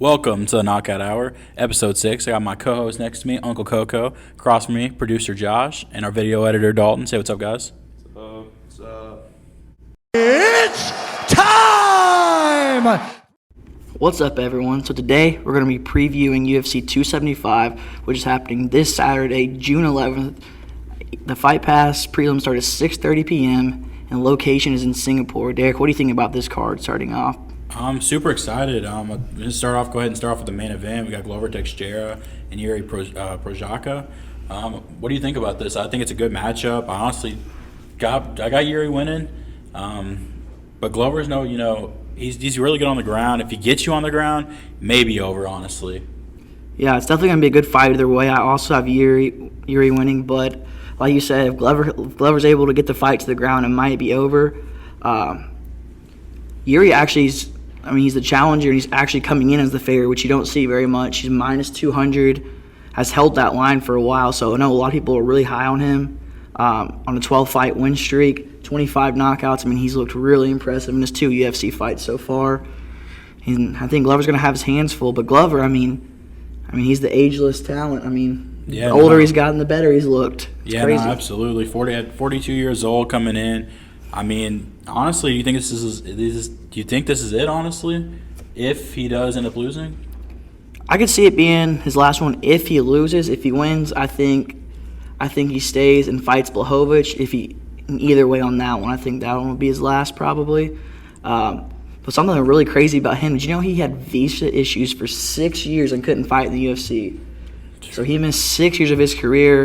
Welcome to the Knockout Hour, episode 6. I got my co-host next to me, Uncle Coco. Across from me, producer Josh, and our video editor Dalton. Say what's up, guys. What's up? It's time! What's up, everyone? So today we're going to be previewing UFC 275, which is happening this Saturday, June 11th. The Fight Pass prelim start at 6:30 p.m. and location is in Singapore. Derek, what do you think about this card starting off? I'm super excited. I'm going to go ahead and start off with the main event. We got Glover Teixeira and Yuri Prochazka. What do you think about this? I think it's a good matchup. I honestly got Yuri winning, but Glover's he's really good on the ground. If he gets you on the ground, maybe over, honestly. Yeah, it's definitely going to be a good fight either way. I also have Yuri winning, but like you said, if Glover's able to get the fight to the ground, it might be over. Yuri actually he's the challenger, and he's actually coming in as the favorite, which you don't see very much. He's minus 200, has held that line for a while, so I know a lot of people are really high on him. On a 12-fight win streak, 25 knockouts. I mean, he's looked really impressive in his 2 UFC fights so far. And I think Glover's going to have his hands full, but Glover, he's the ageless talent. The older he's gotten, the better he's looked. It's crazy. No, absolutely. 42 years old coming in. Honestly, do you think this is it, honestly, if he does end up losing? I could see it being his last one if he loses. If he wins, I think he stays and fights Blachowicz. Either way on that one, I think that one would be his last probably. But something really crazy about him, did you know he had visa issues for 6 years and couldn't fight in the UFC? So he missed 6 years of his career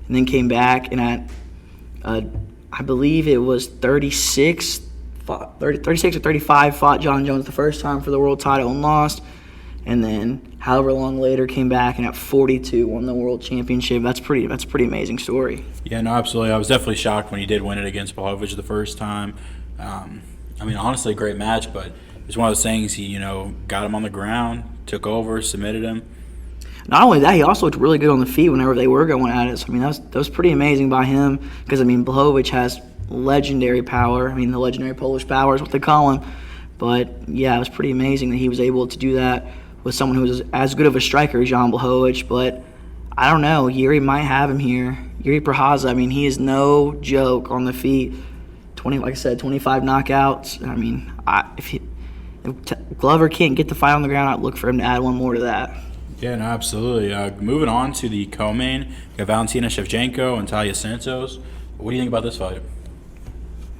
and then came back, and at I believe it was 36 or 35, fought John Jones the first time for the world title and lost. And then however long later came back and at 42 won the world championship. That's a pretty amazing story. Yeah, no, absolutely. I was definitely shocked when he did win it against Blachowicz the first time. Honestly, a great match, but it's one of those things. He, got him on the ground, took over, submitted him. Not only that, he also looked really good on the feet whenever they were going at it. So, that was pretty amazing by him because, Blachowicz has legendary power. The legendary Polish power is what they call him. But, yeah, it was pretty amazing that he was able to do that with someone who was as good of a striker as Jan Blachowicz. But I don't know. Yuri might have him here. Yuri Prochazka, he is no joke on the feet. 25 knockouts. If Glover can't get the fight on the ground, I'd look for him to add one more to that. Yeah, no, absolutely. Moving on to the co-main, we got Valentina Shevchenko and Taila Santos. What do you think about this fight?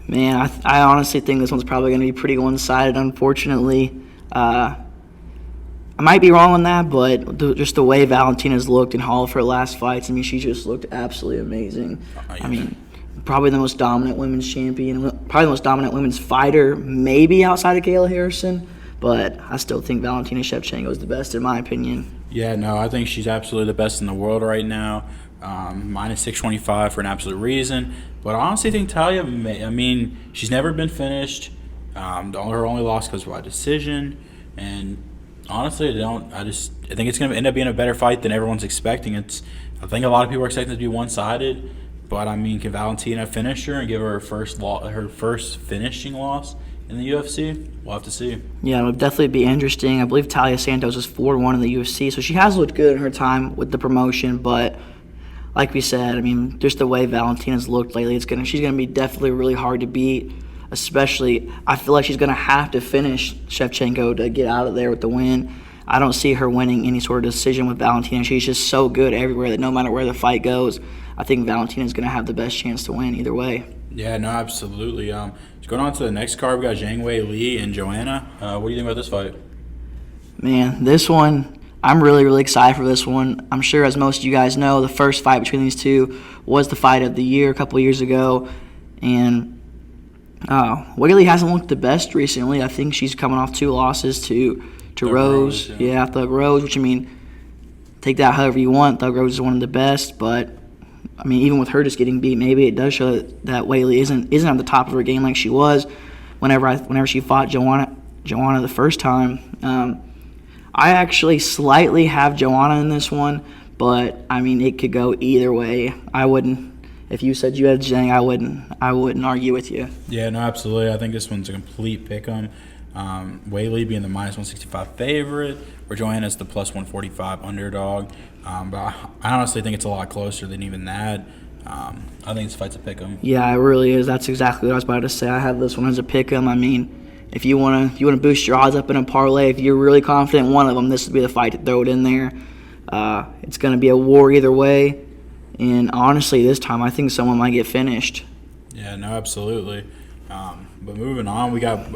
Man, I honestly think this one's probably going to be pretty one-sided, unfortunately. I might be wrong on that, but just the way Valentina's looked in all of her last fights, she just looked absolutely amazing. Probably the most dominant women's champion, probably the most dominant women's fighter, maybe outside of Kayla Harrison. But I still think Valentina Shevchenko is the best, in my opinion. Yeah, no, I think she's absolutely the best in the world right now. Minus 625 for an absolute reason. But I honestly think Talia, she's never been finished. Her only loss goes by decision. And honestly, I think it's going to end up being a better fight than everyone's expecting. I think a lot of people are expecting it to be one-sided. But, can Valentina finish her and give her her first finishing loss in the UFC? We'll have to see. Yeah, it would definitely be interesting. I believe Taila Santos is 4-1 in the UFC, so she has looked good in her time with the promotion. But like we said, just the way Valentina's looked lately, she's gonna be definitely really hard to beat. Especially, I feel like she's gonna have to finish Shevchenko to get out of there with the win. I don't see her winning any sort of decision with Valentina. She's just so good everywhere that no matter where the fight goes, I think Valentina's gonna have the best chance to win either way. Yeah, no, absolutely. Just going on to the next card, we got Zhang Wei Li and Joanna. What do you think about this fight? Man, this one, I'm really, really excited for this one. I'm sure, as most of you guys know, the first fight between these two was the fight of the year a couple of years ago. And Wei Li hasn't looked the best recently. I think she's coming off 2 losses to Rose. Yeah, Thug Rose, which, take that however you want. Thug Rose is one of the best, but even with her just getting beat, maybe it does show that Wei Li isn't at the top of her game like she was whenever she fought Joanna the first time. I actually slightly have Joanna in this one, but it could go either way. I wouldn't. If you said you had Zhang, I wouldn't argue with you. Yeah, no, absolutely. I think this one's a complete pick 'em. Whaley being the -165 favorite, or Joanna's the +145 underdog. But I honestly think it's a lot closer than even that. I think this fight's a pick'em. Yeah, it really is. That's exactly what I was about to say. I have this one as a pick'em. I mean, if you want to boost your odds up in a parlay, if you're really confident in one of them, this would be the fight to throw it in there. It's going to be a war either way. And honestly, this time I think someone might get finished. Yeah, no, absolutely. But moving on, we got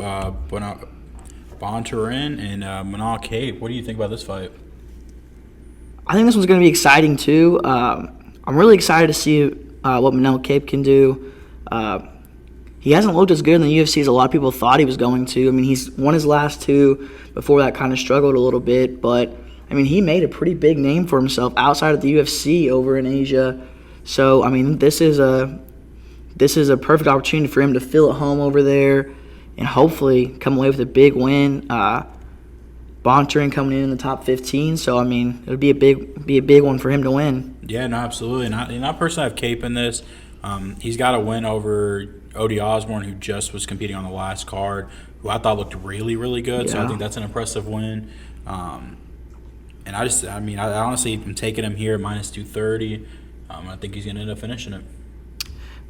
Bontarin and Manal Cape. What do you think about this fight? I think this one's going to be exciting too. I'm really excited to see what Manel Cape can do. He hasn't looked as good in the UFC as a lot of people thought he was going to. I mean, he's won his last two. Before that, kind of struggled a little bit. But, I mean, he made a pretty big name for himself outside of the UFC over in Asia. So, I mean, this is a perfect opportunity for him to feel at home over there and hopefully come away with a big win. Bontarin coming in the top 15, so I mean it would be a big one for him to win. Yeah, no, absolutely. And I personally have Cape in this. He's got a win over Odie Osborne, who just was competing on the last card, who I thought looked really, really good. Yeah. So I think that's an impressive win. And I honestly am taking him here at -230. I think he's going to end up finishing it.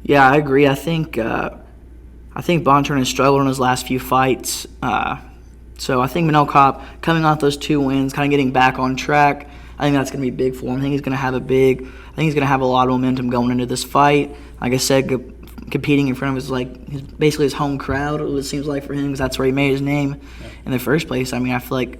Yeah, I agree. I think Bontarin has struggled in his last few fights. So I think Manel Kape, coming off those two wins, kind of getting back on track, I think that's going to be big for him. I think he's going to have a lot of momentum going into this fight. Like I said, competing in front of basically his home crowd, it seems like for him, because that's where he made his name in the first place. I mean, I feel like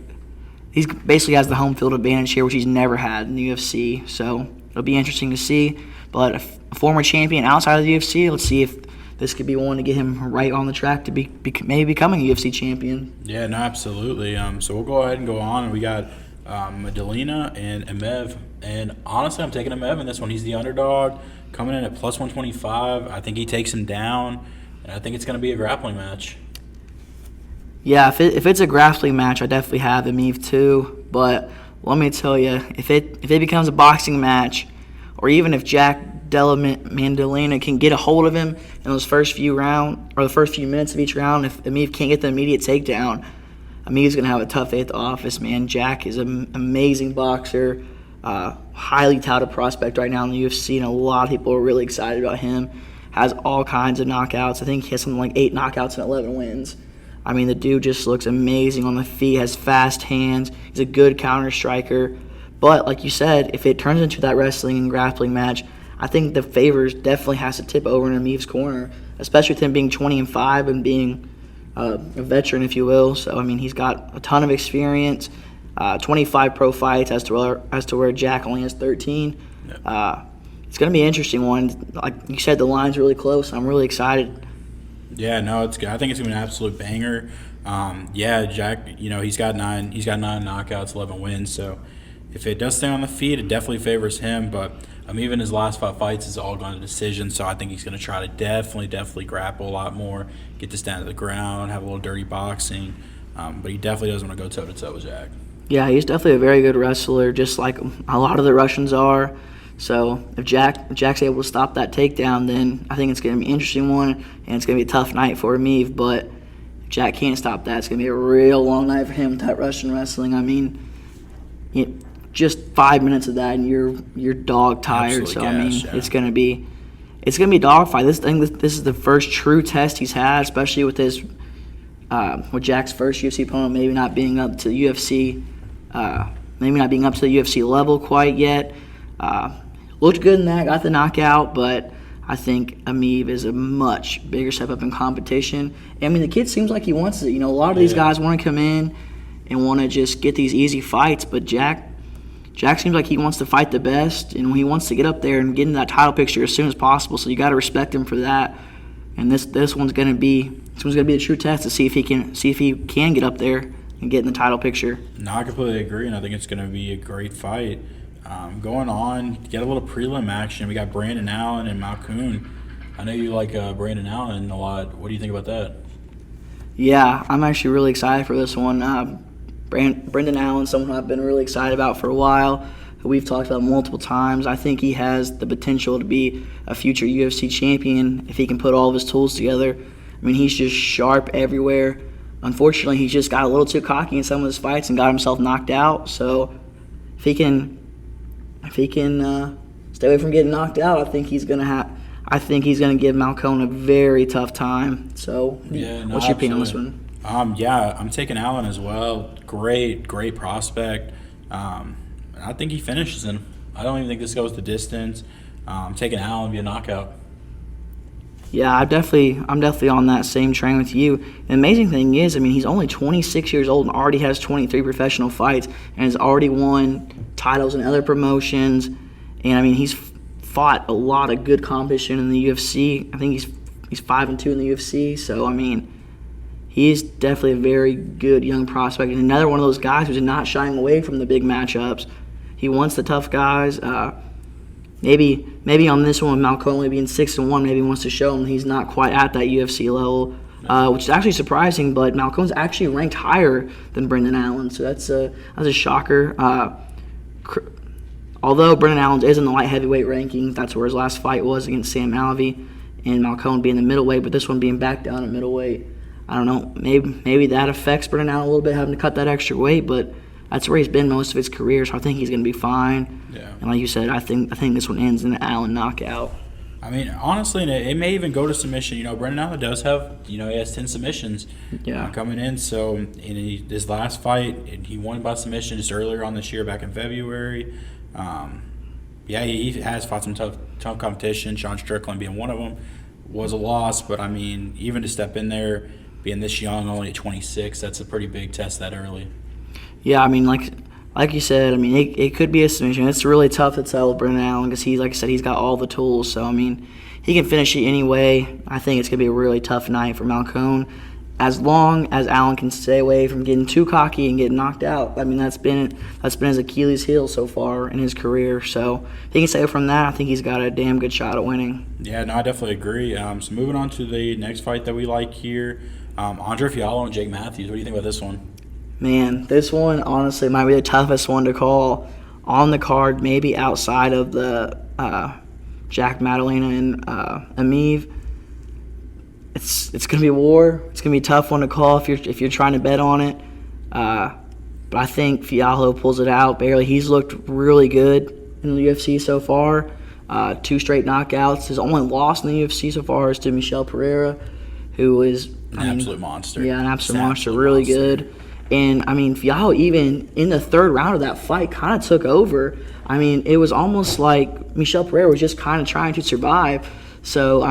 he basically has the home field advantage here, which he's never had in the UFC. So it'll be interesting to see. But a former champion outside of the UFC, let's see if this could be one to get him right on the track to maybe becoming a UFC champion. Yeah, no, absolutely. So we'll go ahead and go on. And we got Medellina and Emev. And honestly, I'm taking Emev in this one. He's the underdog, coming in at +125. I think he takes him down, and I think it's going to be a grappling match. Yeah, if it's a grappling match, I definitely have Emev too. But let me tell you, if it becomes a boxing match, or even if Jack Della Maddalena can get a hold of him in those first few minutes of each round, if Emev can't get the immediate takedown, Emev's going to have a tough day at the office, man. Jack is an amazing boxer, highly touted prospect right now in the UFC, and a lot of people are really excited about him. Has all kinds of knockouts. I think he has something like 8 knockouts and 11 wins. I mean, the dude just looks amazing on the feet, has fast hands. He's a good counter striker. But like you said, if it turns into that wrestling and grappling match, I think the favors definitely has to tip over in Emev's corner, especially with him being 20-5 and being a veteran, if you will. So, I mean, he's got a ton of experience, 25 pro fights as to where Jack only has 13. Yeah. It's going to be an interesting one. Like you said, the line's really close. I'm really excited. Yeah, no, it's good. I think it's going to be an absolute banger. Jack, he's got nine knockouts, 11 wins. So if it does stay on the feet, it definitely favors him. But even his last 5 fights is all gone to decision. So I think he's going to try to definitely grapple a lot more, get this down to the ground, have a little dirty boxing. But he definitely doesn't want to go toe-to-toe with Jack. Yeah, he's definitely a very good wrestler, just like a lot of the Russians are. So if Jack's able to stop that takedown, then I think it's going to be an interesting one, and it's going to be a tough night for Emev. But if Jack can't stop that, it's going to be a real long night for him with that Russian wrestling. I mean, just 5 minutes of that, and you're dog tired. Absolutely. So it's going to be a dogfight. This is the first true test he's had, especially with with Jack's first UFC opponent maybe not being up to the UFC, level quite yet. Looked good in that, got the knockout, but I think Emev is a much bigger step up in competition. I mean, the kid seems like he wants it. A lot of these guys want to come in and want to just get these easy fights, but Jack seems like he wants to fight the best, and he wants to get up there and get in that title picture as soon as possible. So you got to respect him for that. And this one's going to be a true test to see if he can get up there and get in the title picture. No, I completely agree, and I think it's going to be a great fight. Going on, get a little prelim action. We got Brandon Allen and Malkoun. I know you like Brandon Allen a lot. What do you think about that? Yeah, I'm actually really excited for this one. Brendan Allen, someone I've been really excited about for a while, who we've talked about multiple times. I think he has the potential to be a future UFC champion if he can put all of his tools together. I mean, he's just sharp everywhere. unfortunately, he just got a little too cocky in some of his fights and got himself knocked out. So if he can stay away from getting knocked out, I think he's gonna give Malcone a very tough time. So what's your opinion on this one? I'm taking Allen as well. Great prospect. I think he finishes him. I don't even think this goes the distance. I'm taking Allen via knockout. Yeah, I'm definitely on that same train with you. The amazing thing is, he's only 26 years old and already has 23 professional fights and has already won titles in other promotions. And he's fought a lot of good competition in the UFC. I think he's 5-2 in the UFC. So he's definitely a very good young prospect and another one of those guys who's not shying away from the big matchups. He wants the tough guys. Maybe on this one with Malcone being 6-1, maybe he wants to show him he's not quite at that UFC level, which is actually surprising. But Malcone's actually ranked higher than Brendan Allen, so that's a shocker. Although Brendan Allen is in the light heavyweight rankings, that's where his last fight was against Sam Alvey, and Malcone being the middleweight, but this one being back down at middleweight. I don't know. Maybe that affects Brendan Allen a little bit, having to cut that extra weight, but that's where he's been most of his career, so I think he's going to be fine. Yeah. And like you said, I think this one ends in an Allen knockout. Honestly, it may even go to submission. Brendan Allen does have, he has 10 submissions coming in. So in his last fight, he won by submission just earlier on this year, back in February. He has fought some tough competition. Sean Strickland being one of them was a loss, but even to step in there, being this young, only at 26, that's a pretty big test that early. Yeah, like you said, it could be a submission. It's really tough to tell with Brendan Allen because like I said, he's got all the tools. So he can finish it anyway. I think it's gonna be a really tough night for Malcone, as long as Allen can stay away from getting too cocky and getting knocked out. That's been his Achilles heel so far in his career. So if he can stay away from that, I think he's got a damn good shot at winning. Yeah, no, I definitely agree. So moving on to the next fight that we like here, Andre Fialho and Jake Matthews. What do you think about this one? Man, this one honestly might be the toughest one to call on the card, maybe outside of the Jack Madalena and Amiv. It's gonna be a war. It's gonna be a tough one to call if you're trying to bet on it. But I think Fialho pulls it out barely. He's looked really good in the UFC so far. 2 straight knockouts. His only loss in the UFC so far is to Michel Pereira, who is an absolute monster. Yeah, an absolute monster. Really good. And Fialho, even in the third round of that fight, kind of took over. It was almost like Michel Pereira was just kind of trying to survive. So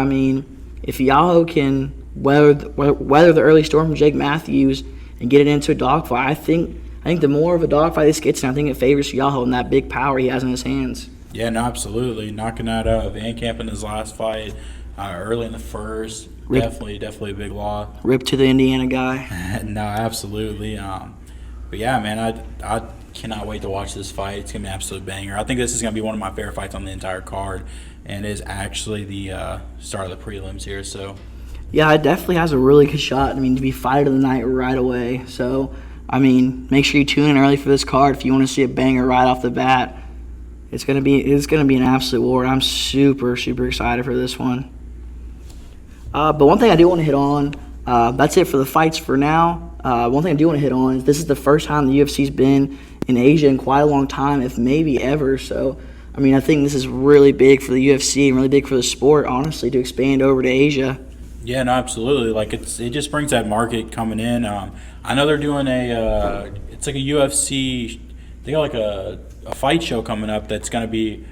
if Fialho can weather the early storm from Jake Matthews and get it into a dogfight, I think the more of a dogfight this gets, and I think it favors Fialho and that big power he has in his hands. Yeah, no, absolutely. Knocking out Van Camp in his last fight early in the first. Definitely a big loss. Rip to the Indiana guy. No, absolutely. But yeah, man, I cannot wait to watch this fight. It's gonna be an absolute banger. I think this is gonna be one of my favorite fights on the entire card, and is actually the start of the prelims here. So yeah, it definitely has a really good shot. To be fight of the night right away. So make sure you tune in early for this card if you want to see a banger right off the bat. It's gonna be an absolute war. I'm super excited for this one. But one thing I do want to hit on, that's it for the fights for now. One thing I do want to hit on is this is the first time the UFC's been in Asia in quite a long time, if maybe ever. So, I think this is really big for the UFC and really big for the sport, honestly, to expand over to Asia. Yeah, no, absolutely. It just brings that market coming in. I know they're doing it's like a UFC. They got a fight show coming up that's gonna be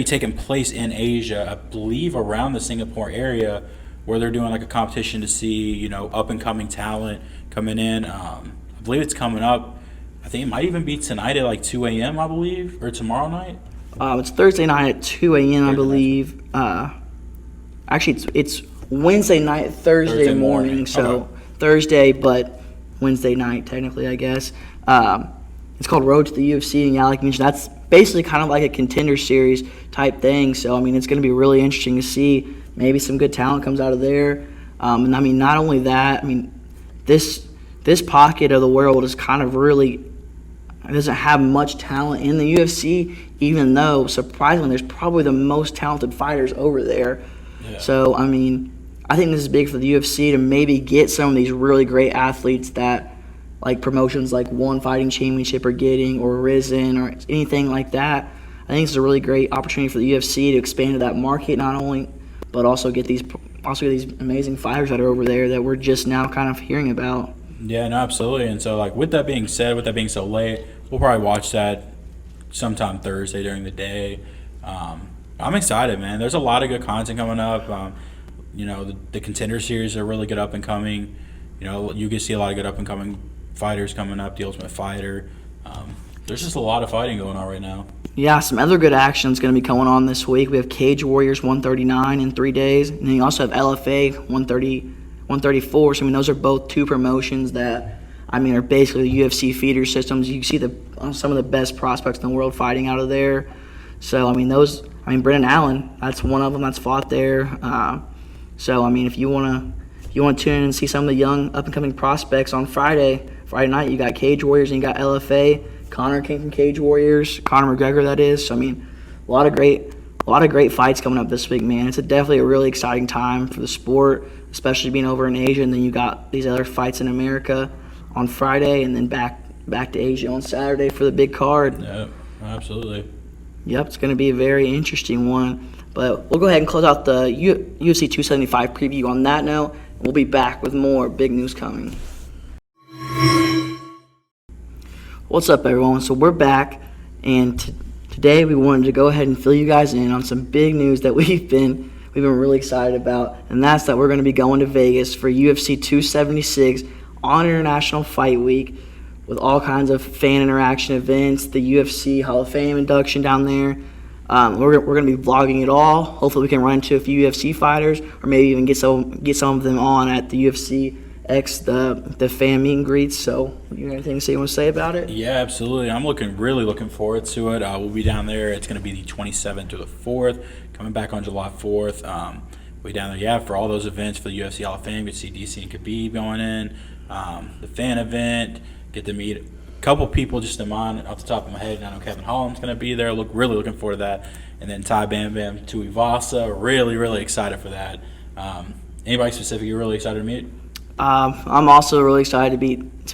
taking place in Asia, I believe, around the Singapore area, where they're doing a competition to see, up and coming talent coming in. I believe it's coming up. I think it might even be tonight at 2 a.m. I believe, or tomorrow night. It's Thursday night at 2 a.m. I believe. Actually, it's Wednesday night, Thursday morning. So okay. Thursday, but Wednesday night technically, I guess. It's called Road to the UFC, and like you mentioned, that's basically kind of like a contender series type thing. So it's going to be really interesting to see. Maybe some good talent comes out of there. And not only that, this pocket of the world is kind of really doesn't have much talent in the UFC, even though surprisingly there's probably the most talented fighters over there. Yeah. So I I think this is big for the UFC to maybe get some of these really great athletes that like promotions like One Fighting Championship are getting, or Risen, or anything like that. I think it's a really great opportunity for the UFC to expand to that market, not only, but also get these amazing fighters that are over there that we're just now kind of hearing about. Yeah, no, absolutely. And so, like, with that being said, with that being so late, we'll probably watch that sometime Thursday during the day. I'm excited, man. There's a lot of good content coming up. The Contender Series are really good up and coming. You can see a lot of good up and coming fighters coming up. The Ultimate Fighter. There's just a lot of fighting going on right now. Yeah, some other good action is going to be going on this week. We have Cage Warriors 139 in 3 days, and then you also have LFA 134. So, those are both two promotions that, are basically the UFC feeder systems. You see some of the best prospects in the world fighting out of there. So, Brendan Allen, that's one of them that's fought there. If you want to tune in and see some of the young up-and-coming prospects on Friday night, you got Cage Warriors and you got LFA. Conor came from Cage Warriors, Conor McGregor, that is. So, a lot of great fights coming up this week, man. It's definitely a really exciting time for the sport, especially being over in Asia, and then you got these other fights in America on Friday, and then back to Asia on Saturday for the big card. Yeah, absolutely. Yep, it's going to be a very interesting one. But we'll go ahead and close out the UFC 275 preview on that note. We'll be back with more big news coming. What's up, everyone? So we're back, and today we wanted to go ahead and fill you guys in on some big news that we've been really excited about, and that's that we're going to be going to Vegas for UFC 276 on International Fight Week with all kinds of fan interaction events, the UFC Hall of Fame induction down there. We're going to be vlogging it all. Hopefully we can run into a few UFC fighters, or maybe even get some of them on at the UFC X, the fan meet and greets. So, you have anything you want to say about it? Yeah, absolutely. I'm really looking forward to it. We'll be down there. It's going to be the 27th to the 4th, coming back on July 4th. We'll be down there, for all those events for the UFC Hall of Fame. You see DC and Khabib going in, the fan event, get to meet a couple people just in mind off the top of my head. I know Kevin Holland's going to be there. Really looking forward to that. And then Ty Bam Bam Tuivasa. Really excited for that. Anybody specific you're really excited to meet? I'm also really excited to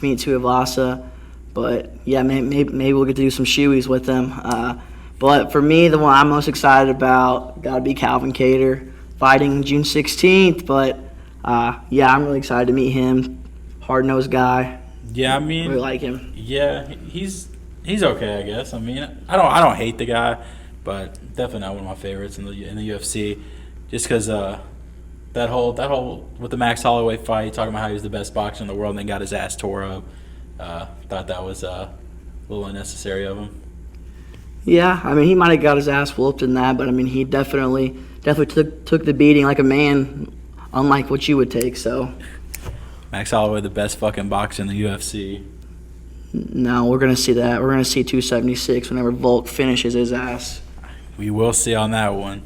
meet Tuivasa, but yeah, maybe we'll get to do some shoeies with them. But for me, the one I'm most excited about gotta be Calvin Kattar fighting June 16th. But yeah, I'm really excited to meet him. Hard-nosed guy. Yeah, really like him. Yeah, he's okay, I guess. I don't hate the guy, but definitely not one of my favorites in the UFC, just because. That whole with the Max Holloway fight, talking about how he was the best boxer in the world and then got his ass tore up. Thought that was a little unnecessary of him. Yeah, he might have got his ass whooped in that, but he definitely took the beating like a man, unlike what you would take. So, Max Holloway, the best fucking boxer in the UFC. No, we're gonna see that. We're gonna see 276 whenever Volk finishes his ass. We will see on that one.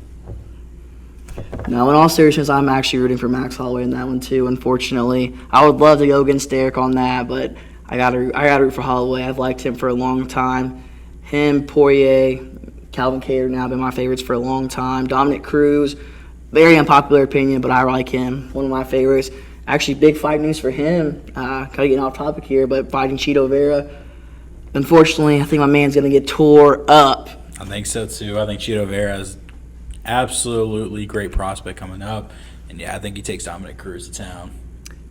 No, in all seriousness, I'm actually rooting for Max Holloway in that one too. Unfortunately, I would love to go against Derek on that, but I gotta root for Holloway. I've liked him for a long time. Him, Poirier, Calvin Kattar now been my favorites for a long time. Dominic Cruz, very unpopular opinion, but I like him. One of my favorites. Actually, big fight news for him. Kind of getting off topic here, but fighting Chito Vera. Unfortunately, I think my man's gonna get tore up. I think so too. I think Chito Vera is absolutely great prospect coming up, and yeah, I think he takes Dominic Cruz to town.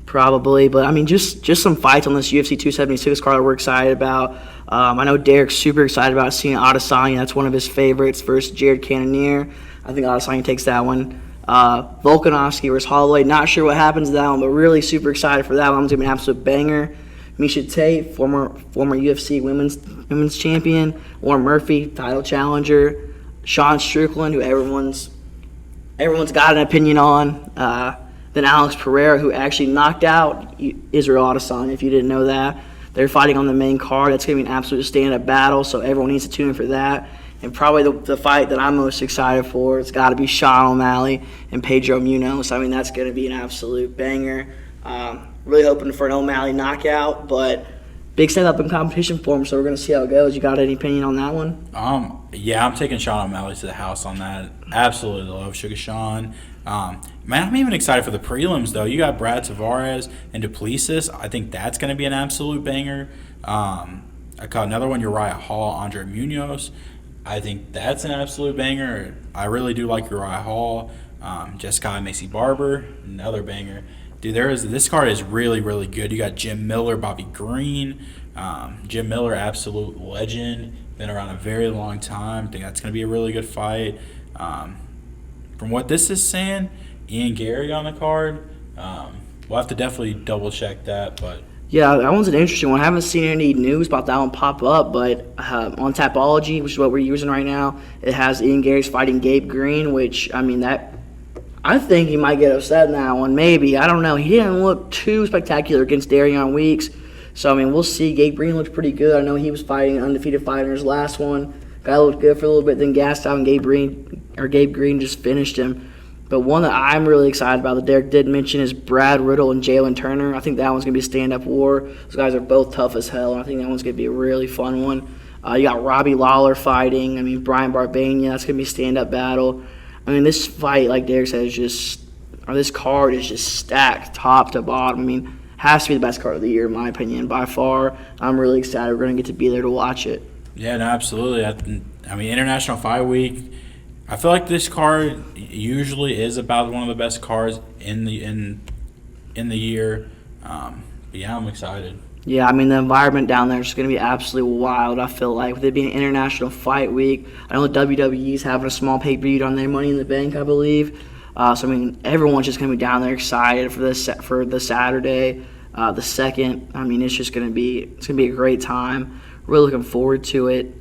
Probably, but just some fights on this UFC 276 card that we're excited about. I know Derek's super excited about seeing Adesanya. That's one of his favorites versus Jared Cannonier. I think Adesanya takes that one. Volkanovski versus Holloway. Not sure what happens to that one, but really super excited for that one. It's gonna be an absolute banger. Misha Tate, former UFC women's champion. Warren Murphy, title challenger. Sean Strickland, who everyone's got an opinion on. Then Alex Pereira, who actually knocked out Israel Adesanya, if you didn't know that. They're fighting on the main card. That's going to be an absolute stand-up battle, so everyone needs to tune in for that. And probably the fight that I'm most excited for, it's got to be Sean O'Malley and Pedro Munoz. That's going to be an absolute banger. Really hoping for an O'Malley knockout, but big step up in competition for him, so we're going to see how it goes. You got any opinion on that one? Yeah, I'm taking Sean O'Malley to the house on that. Absolutely love Sugar Sean. Man, I'm even excited for the prelims, though. You got Brad Tavares and Duplessis. I think that's going to be an absolute banger. I caught another one, Uriah Hall, Andre Munoz. I think that's an absolute banger. I really do like Uriah Hall. Jessica Macy Barber, another banger. Dude, this card is really, really good. You got Jim Miller, Bobby Green. Jim Miller, absolute legend. Been around a very long time. I think that's going to be a really good fight. From what this is saying, Ian Gary on the card. We'll have to definitely double check that, but Yeah, that one's an interesting one. I haven't seen any news about that one pop up, but on Tapology, which is what we're using right now, it has Ian Gary's fighting Gabe Green, which, I think he might get upset in that one, maybe. I don't know. He didn't look too spectacular against Darion Weeks, so, we'll see. Gabe Green looked pretty good. I know he was fighting an undefeated fighter in his last one. Guy looked good for a little bit, then gassed out, and Gabe Green just finished him. But one that I'm really excited about that Derek did mention is Brad Riddle and Jalen Turner. I think that one's going to be a stand-up war. Those guys are both tough as hell, and I think that one's going to be a really fun one. You got Robbie Lawler fighting. Brian Barbania. That's going to be a stand-up battle. This fight, like Derek said, this card is just stacked top to bottom. Has to be the best card of the year, in my opinion, by far. I'm really excited. We're going to get to be there to watch it. yeah, no, absolutely. International Fight Week. I feel like this card usually is about one of the best cards in the year. But yeah, I'm excited. Yeah, the environment down there is just going to be absolutely wild, I feel like. With it being International Fight Week, I know the WWE's having a small pay-per-view on their Money in the Bank, I believe. Everyone's just going to be down there excited for the Saturday, the 2nd. It's just going to be a great time. Really looking forward to it.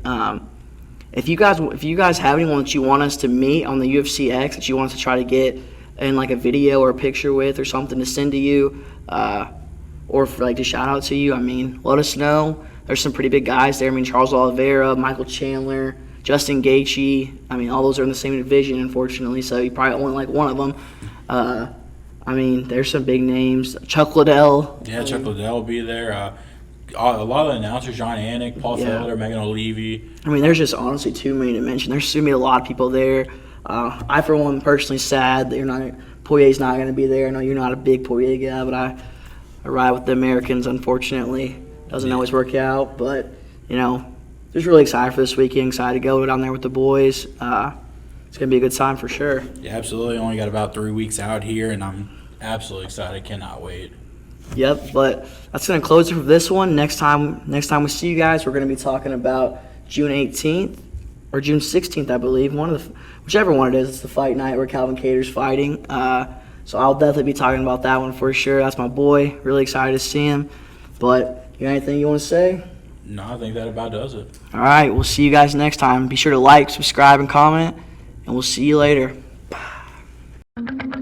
If you guys have anyone that you want us to meet on the UFC X that you want us to try to get in like a video or a picture with or something to send to you, or to shout out to you, let us know. There's some pretty big guys there. Charles Oliveira, Michael Chandler, Justin Gaethje. All those are in the same division, unfortunately, so you probably only like one of them. There's some big names. Chuck Liddell. Yeah, Chuck Liddell will be there. A lot of the announcers, John Anik, Paul Felder, Megan O'Leary. There's just honestly too many to mention. There's going to be a lot of people there. I, for one, personally sad that Poirier's not going to be there. I know you're not a big Poirier guy, but I ride with the Americans, unfortunately. Doesn't always work out, but, just really excited for this weekend. Excited to go down there with the boys. It's going to be a good time for sure. Yeah, absolutely. Only got about 3 weeks out here, and I'm absolutely excited. Cannot wait. Yep, but that's going to close it for this one. Next time we see you guys, we're going to be talking about June 18th or June 16th, I believe. Whichever one it is, it's the fight night where Calvin Cater's fighting. So I'll definitely be talking about that one for sure. That's my boy. Really excited to see him. But you got anything you want to say? No, I think that about does it. All right, we'll see you guys next time. Be sure to like, subscribe, and comment, and we'll see you later. Bye.